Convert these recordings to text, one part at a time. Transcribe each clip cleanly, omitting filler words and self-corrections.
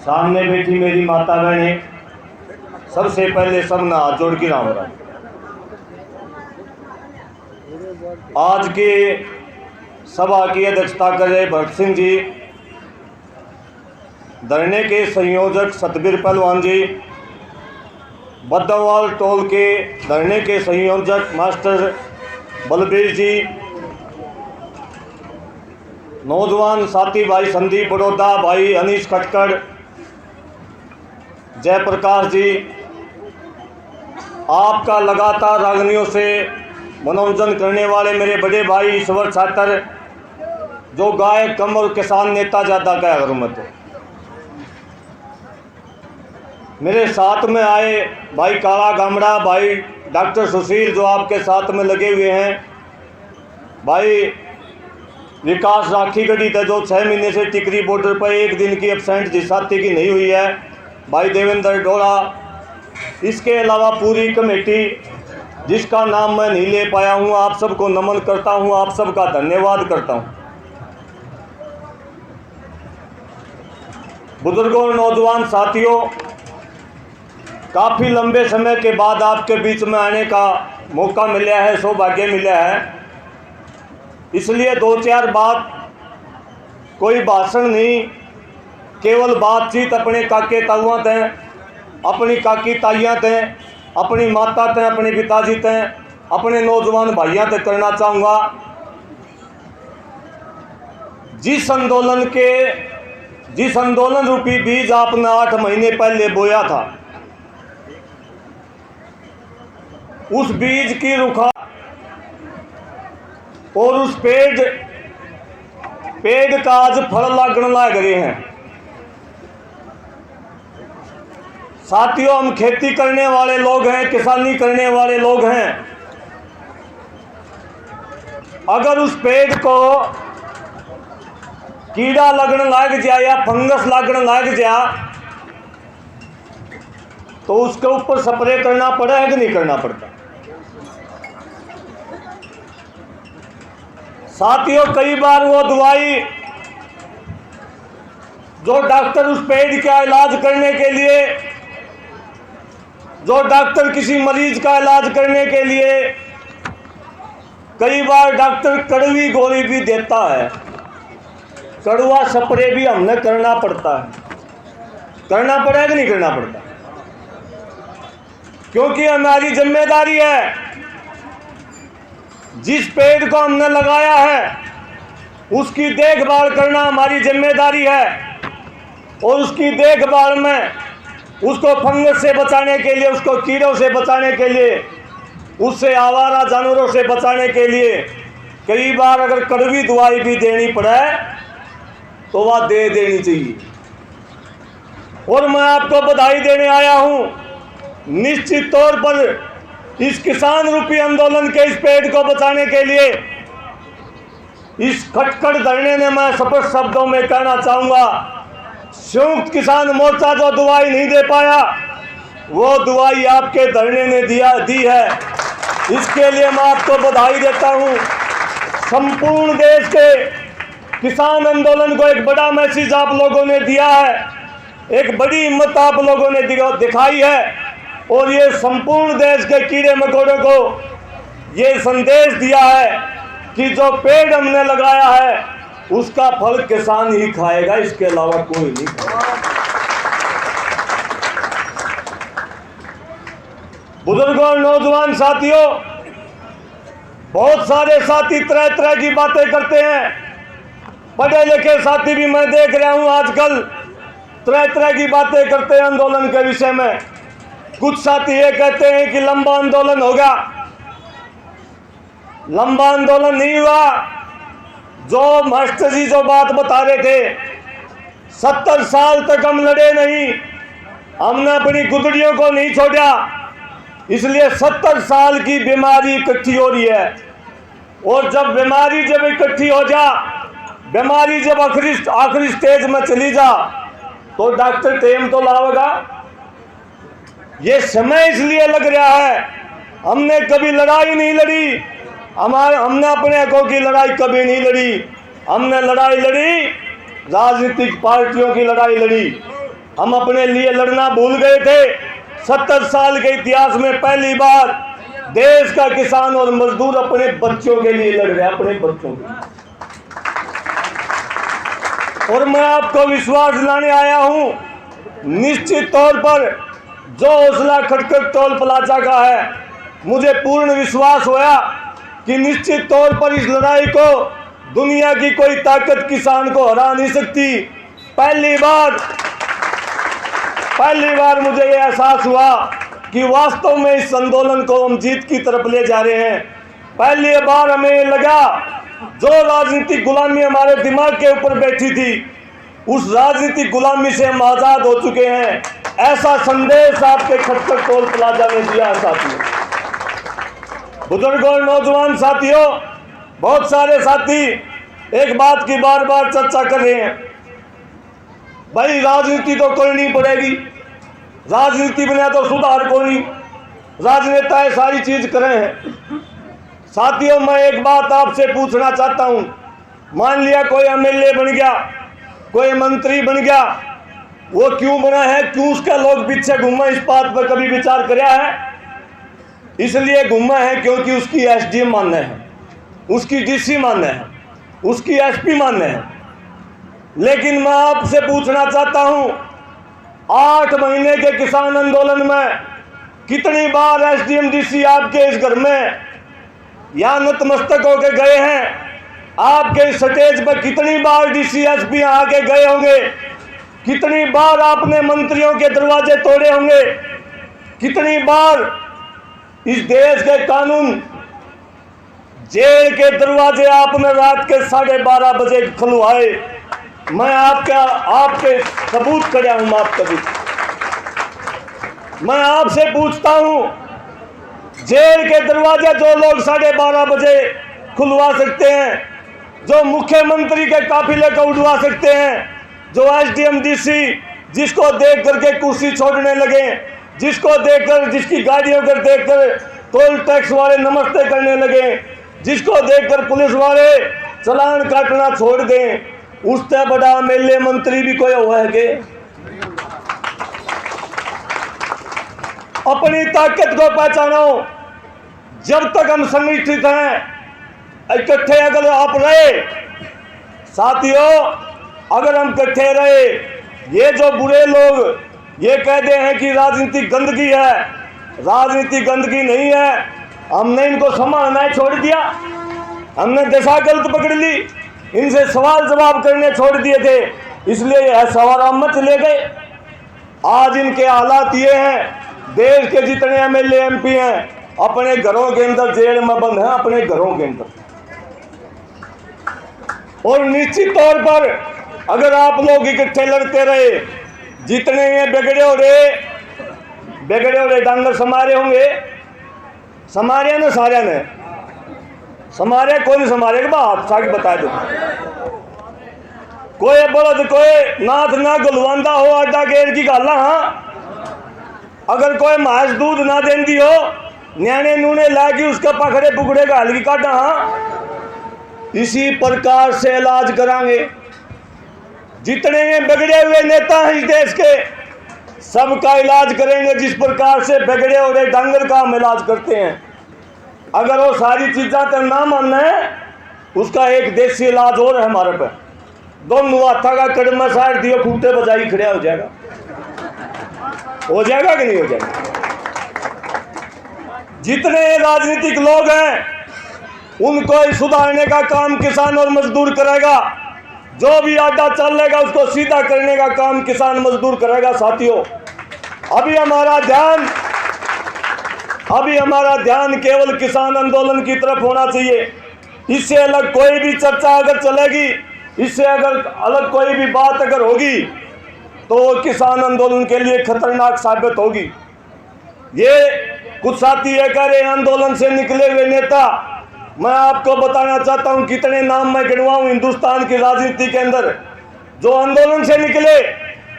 सामने बैठी मेरी माता बहनें, सबसे पहले सबना हाथ जोड़ के राम राम। आज के सभा की अध्यक्षता करे भरत सिंह जी, धरने के संयोजक सतबीर पहलवान जी, बद्दावाल टोल के धरने के संयोजक मास्टर बलबीर जी, नौजवान साथी भाई संदीप बड़ौदा, भाई अनीश खटकड़, जयप्रकाश जी, आपका लगातार रागनियों से मनोरंजन करने वाले मेरे बड़े भाई ईश्वर छात्र, जो गायक कम और किसान नेता ज़्यादा का हरमत है। मेरे साथ में आए भाई काला गामड़ा, भाई डॉक्टर सुशील जो आपके साथ में लगे हुए हैं, भाई विकास राखी गढ़ी थे जो 6 महीने से टिकरी बॉर्डर पर एक दिन की एब्सेंट जिस साथी की नहीं हुई है, भाई देवेंद्र डोड़ा, इसके अलावा पूरी कमेटी जिसका नाम मैं नहीं ले पाया हूँ, आप सबको नमन करता हूँ, आप सबका धन्यवाद करता हूँ। बुजुर्गों और नौजवान साथियों, काफ़ी लंबे समय के बाद आपके बीच में आने का मौका मिला है, सौभाग्य मिला है, इसलिए 2-4 बात, कोई भाषण नहीं, केवल बातचीत अपने काके ताऊआ थे, अपनी काकी ताइयाँ थे, अपनी माता थे, अपने पिताजी थे, अपने नौजवान भाइयों तक करना चाहूँगा। जिस आंदोलन रूपी बीज आपने 8 महीने पहले बोया था, उस बीज की रुखा और उस पेड़ का आज फल लगने लग रहे हैं। साथियों, हम खेती करने वाले लोग हैं, किसानी करने वाले लोग हैं। अगर उस पेड़ को कीड़ा लगने लग जाए या फंगस लगने लग जाए तो उसके ऊपर स्प्रे करना पड़ा है कि नहीं करना पड़ता। साथियों, कई बार वो दवाई जो डॉक्टर उस पेड़ का इलाज करने के लिए, जो डॉक्टर किसी मरीज का इलाज करने के लिए, कई बार डॉक्टर कड़वी गोली भी देता है, कड़वा स्प्रे भी हमने करना पड़ता है। करना पड़ेगा कि नहीं करना पड़ता, क्योंकि हमारी जिम्मेदारी है। जिस पेड़ को हमने लगाया है उसकी देखभाल करना हमारी जिम्मेदारी है, और उसकी देखभाल में उसको फंगस से बचाने के लिए, उसको कीड़ों से बचाने के लिए, उससे आवारा जानवरों से बचाने के लिए कई बार अगर कड़वी दवाई भी देनी पड़े तो वह दे देनी चाहिए। और मैं आपको बधाई देने आया हूं, निश्चित तौर पर इस किसान रूपी आंदोलन के इस पेड़ को बचाने के लिए इस खटखड़ धरने ने मैं स्पष्ट शब्दों में कहना चाहूँगा, संयुक्त किसान मोर्चा जो दवाई नहीं दे पाया वो दवाई आपके धरने ने दी है। इसके लिए मैं आपको बधाई देता हूँ। संपूर्ण देश के किसान आंदोलन को एक बड़ा मैसेज आप लोगों ने दिया है, एक बड़ी हिम्मत आप लोगों ने दिखाई है, और ये संपूर्ण देश के कीड़े मकोड़ों को ये संदेश दिया है कि जो पेड़ हमने लगाया है उसका फल किसान ही खाएगा, इसके अलावा कोई नहीं खाएगा। बुजुर्गों और नौजवान साथियों, बहुत सारे साथी तरह तरह की बातें करते हैं, पढ़े लिखे साथी भी मैं देख रहा हूं आजकल तरह तरह की बातें करते हैं आंदोलन के विषय में। कुछ साथी ये कहते हैं कि लंबा आंदोलन होगा, लंबा आंदोलन नहीं हुआ। जो मास्टर जी जो बात बता रहे थे, 70 साल तक हम लड़े नहीं, हमने अपनी गुदड़ियों को नहीं छोड़ा, इसलिए 70 साल की बीमारी इकट्ठी हो रही है। और जब बीमारी इकट्ठी हो जा, बीमारी जब आखिरी स्टेज में चली जा तो डॉक्टर टेम तो लावेगा। ये समय इसलिए लग रहा है, हमने कभी लड़ाई नहीं लड़ी, हमने अपने हकों की लड़ाई कभी नहीं लड़ी। हमने लड़ाई लड़ी, राजनीतिक पार्टियों की लड़ाई लड़ी, हम अपने लिए लड़ना भूल गए थे। 70 साल के इतिहास में पहली बार देश का किसान और मजदूर अपने बच्चों के लिए लड़ रहे हैं, अपने बच्चों के लिए। और मैं आपको विश्वास दिलाने आया हूं, निश्चित तौर पर जो हौसला खटखट टोल प्लाजा का है, मुझे पूर्ण विश्वास हुआ कि निश्चित तौर पर इस लड़ाई को दुनिया की कोई ताकत किसान को हरा नहीं सकती। पहली बार मुझे ये एहसास हुआ कि वास्तव में इस आंदोलन को हम जीत की तरफ ले जा रहे हैं। पहली बार हमें लगा जो राजनीतिक गुलामी हमारे दिमाग के ऊपर बैठी थी, उस राजनीतिक गुलामी से हम आजाद हो चुके हैं। ऐसा संदेश आपके खटखट टोल प्लाजा ने दिया। साथियों, बुजुर्गों और नौजवान साथियों, बहुत सारे साथी एक बात की बार बार चर्चा कर रहे हैं, भाई राजनीति तो करनी पड़ेगी, राजनीति बिना तो सुधार को नहीं, राजनेता सारी चीज कर रहे हैं। साथियों, मैं एक बात आपसे पूछना चाहता हूं, मान लिया कोई एमएलए बन गया, कोई मंत्री बन गया, वो क्यों बना है, क्यों उसका लोग पीछे घूमा, इस बात पर कभी विचार किया है? इसलिए घूमा है क्योंकि उसकी एसडीएम मान्य है, उसकी डीसी मान्य है, उसकी एसपी मान्य है। लेकिन मैं आपसे पूछना चाहता हूं, 8 महीने के किसान आंदोलन में कितनी बार एसडीएम डीसी आपके इस घर में या नतमस्तक होके गए हैं? आपके स्टेज पर कितनी बार डीसी एसपी आके गए होंगे? कितनी बार आपने मंत्रियों के दरवाजे तोड़े होंगे? कितनी बार इस देश के कानून जेल के दरवाजे आपने रात के 12:30 बजे खुलवाए? मैं आपके सबूत खड़ा हूं। मैं आपसे पूछता हूं, जेल के दरवाजे जो लोग 12:30 बजे खुलवा सकते हैं, जो मुख्यमंत्री के काफिले को उड़वा सकते हैं, जो एसडीएम डीसी जिसको देख करके कुर्सी छोड़ने लगे, जिसको देखकर, जिसकी गाड़ियों को देखकर टोल टैक्स वाले नमस्ते करने लगे, जिसको देखकर पुलिस वाले चालान काटना छोड़ दें, उससे बड़ा एमएलए मंत्री भी कोई हुआ है के? अपनी ताकत को पहचानो। जब तक हम संगठित हैं, इकट्ठे अगर आप रहे साथियों, अगर हम इकट्ठे रहे, ये जो बुरे लोग ये कहते हैं कि राजनीति गंदगी है, राजनीति गंदगी नहीं है। हमने इनको संभालना छोड़ दिया, हमने दिशा गलत पकड़ ली, इनसे सवाल जवाब करने छोड़ दिए थे, इसलिए यह सवाल मत ले गए। आज इनके हालात ये हैं, देश के जितने एमएलए एमपी हैं अपने घरों के अंदर जेल में बंद हैं, अपने घरों के अंदर। और निश्चित तौर पर अगर आप लोग इकट्ठे लड़ते रहे, जितने ये बिगड़े हो रहे डांगर समारे होंगे, समारे ने सारे ने समारे, कोई नहीं समारे के बात साथ बता दो। कोई बलद कोई नाथ ना गुलवांदा हो आटा गेर की गाला। हाँ, अगर कोई महज दूध ना देंदी हो, न्याणे नूने लाके उसका पकड़े पुकड़े का हल्की काटा। हाँ, इसी प्रकार से इलाज करांगे। जितने ये बिगड़े हुए नेता हैं इस देश के, सबका इलाज करेंगे जिस प्रकार से बिगड़े हुए डांगर का हम इलाज करते हैं। अगर वो सारी चीज़ें तो ना मानना है, उसका एक देसी इलाज और है हमारे पे। दोनों हाथा का कदम साइड दियो, खूंटे बजाई खड़ा हो जाएगा कि नहीं हो जाएगा? जितने राजनीतिक लोग हैं उनको सुधारने का काम किसान और मजदूर करेगा। जो भी आटा चलेगा उसको सीधा करने का काम किसान मजदूर करेगा। साथियों, अभी हमारा ध्यान केवल किसान आंदोलन की तरफ होना चाहिए। इससे अलग कोई भी चर्चा अगर चलेगी, इससे अगर अलग कोई भी बात अगर होगी तो किसान आंदोलन के लिए खतरनाक साबित होगी। ये कुछ साथी ये कह रहे हैं आंदोलन से निकले हुए नेता, मैं आपको बताना चाहता हूं कितने नाम मैं गिनवाऊं हिंदुस्तान की राजनीति के अंदर जो आंदोलन से निकले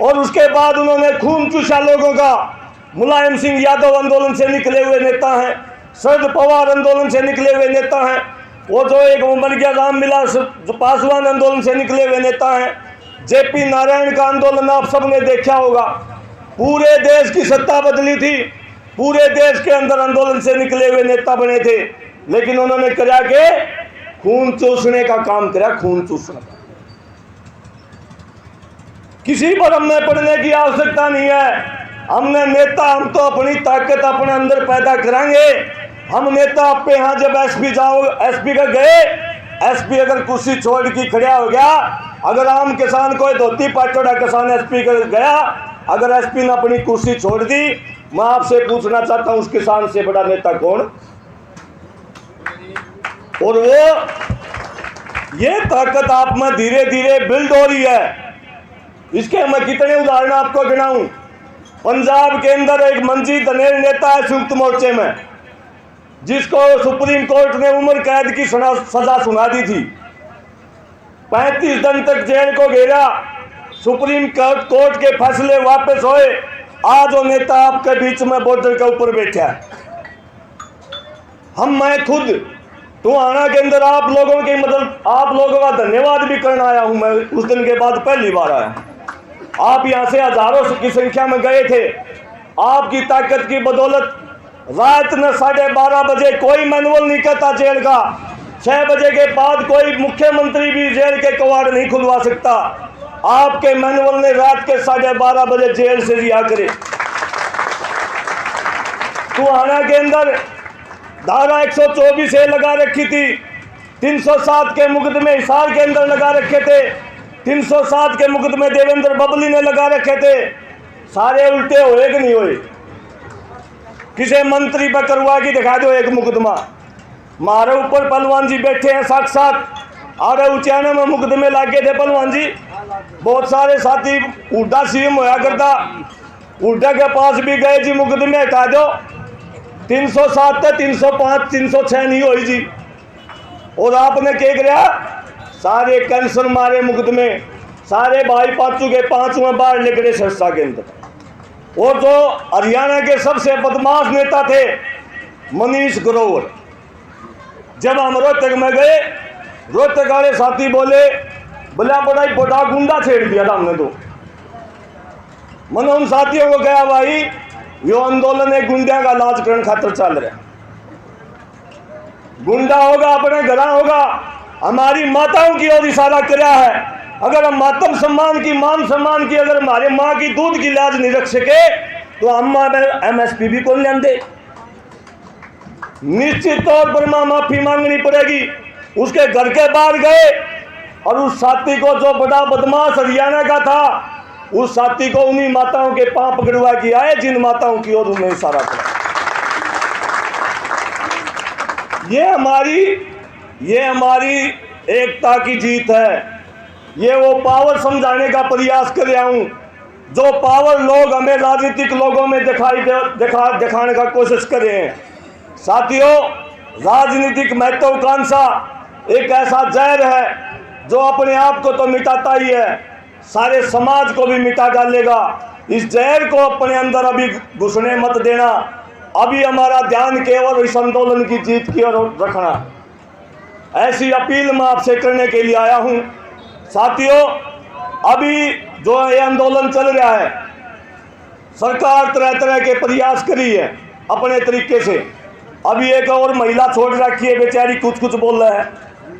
और उसके बाद उन्होंने खून चूसा लोगों का। मुलायम सिंह यादव आंदोलन से निकले हुए नेता हैं, शरद पवार आंदोलन से निकले हुए नेता हैं, वो जो एक बन गया रामविलास पासवान आंदोलन से निकले हुए नेता हैं, जेपी नारायण का आंदोलन आप सबने देखा होगा, पूरे देश की सत्ता बदली थी, पूरे देश के अंदर आंदोलन से निकले हुए नेता बने थे, लेकिन उन्होंने करा के खून चूसने का काम करा, खून चूसने का। किसी पर हमें पढ़ने की आवश्यकता नहीं है। हमने नेता, हम तो अपनी ताकत अपने अंदर पैदा कराएंगे। हम नेता आपके यहाँ जब एसपी जाओ, एसपी का गए, एसपी अगर कुर्सी छोड़ के खड़ा हो गया, अगर आम किसान कोई धोती पाटोड़ा किसान एसपी का गया, अगर एसपी ने अपनी कुर्सी छोड़ दी, मैं आपसे पूछना चाहता हूं उस किसान से बड़ा नेता कौन? और वो ये ताकत आप में धीरे धीरे बिल्ड हो रही है। इसके मैं कितने उदाहरण आपको गिनाऊं। पंजाब के अंदर एक मंजीत धनेर नेता है संयुक्त मोर्चे में, जिसको सुप्रीम कोर्ट ने उम्र कैद की सजा सुना दी थी। 35 दिन तक जेल को घेरा, सुप्रीम कोर्ट के फैसले वापस होए, आज वो नेता आपके बीच में बॉर्डर के ऊपर बैठा है। मैं खुद टोहाना के अंदर आप लोगों की मदद, आप लोगों का धन्यवाद भी करना आया हूं। मैं उस दिन के बाद पहली बार आया। आप यहां से हजारों की संख्या में गए थे। आपकी ताकत की बदौलत रात में 12:30 बजे कोई मैनुअल नहीं कहता जेल का, 6 बजे के बाद कोई मुख्यमंत्री भी जेल के कवाड़ नहीं खुलवा सकता। आपके मैनुअल ने रात के 12:30 बजे जेल से रिहा करे। टोहाना के अंदर धारा 124 लगा रखी थी, 307 के मुकदमे हिसार के अंदर लगा रखे थे, 307 के मुकदमे देवेंद्र बबली ने लगा रखे थे। सारे उल्टे हुए कि नहीं हुए? किसी मंत्री पर करवा के दिखा दो एक मुकदमा। मारे ऊपर पहलवान जी बैठे हैं साक्षात, और उचाने में मुकदमे लागे थे पहलवान जी। बहुत सारे साथी हुड्डा सीएम होया करता, हुड्डा के पास भी गए जी, मुकदमे हटा दो। 307 थे, 305 306 नहीं हुई जी। और आपने क्या किया? सारे कैंसर मारे मुकदमे, सारे भाई पाचू के 5वें बार निकले सरसा के अंदर। और जो हरियाणा के सबसे बदमाश नेता थे मनीष ग्रोवर, जब हम रोहतक में गए, रोहतक वाले साथी बोले बड़ा बड़ा गुंडा छेड़ दिया था हमने। तो मैंने उन साथियों को कहा भाई यो आंदोलन एक गुंडा का इलाज करने खातर चल रहा है। गुंडा होगा अपने घर होगा, हमारी माताओं की ओर इशारा करा है। अगर हम मातम सम्मान की, मान सम्मान की, अगर हमारे माँ की दूध की लाज नहीं रख सके तो हम MSP भी कौन लेंदे? निश्चित तौर पर माफी मांगनी पड़ेगी। उसके घर के बाहर गए और उस साथी को, जो बड़ा बदमाश हरियाणा का था, उस साथी को उन्हीं माताओं के पांव पकड़वा के आए जिन माताओं की ओर उन्हें इशारा करा। ये हमारी एकता की जीत है। ये वो पावर समझाने का प्रयास कर रहा हूं, जो पावर लोग हमें राजनीतिक लोगों में दिखाने का कोशिश कर रहे हैं। साथियों, राजनीतिक महत्वाकांक्षा एक ऐसा जहर है जो अपने आप को तो मिटाता ही है, सारे समाज को भी मिटा डालेगा। इस जहर को अपने अंदर अभी घुसने मत देना। अभी हमारा ध्यान केवल इस आंदोलन की जीत की ओर रखना। ऐसी अपील मैं आपसे करने के लिए आया हूं। साथियों, अभी जो ये आंदोलन चल रहा है, सरकार तरह तरह के प्रयास करी है अपने तरीके से। अभी एक और महिला छोड़ रखी है, बेचारी कुछ बोल रहा है,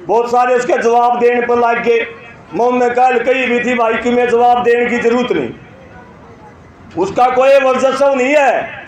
बहुत सारे उसके जवाब देने पर लग गए। मैं कल कही भी थी भाई कि मैं जवाब देने की जरूरत नहीं, उसका कोई वर्चस्व नहीं है।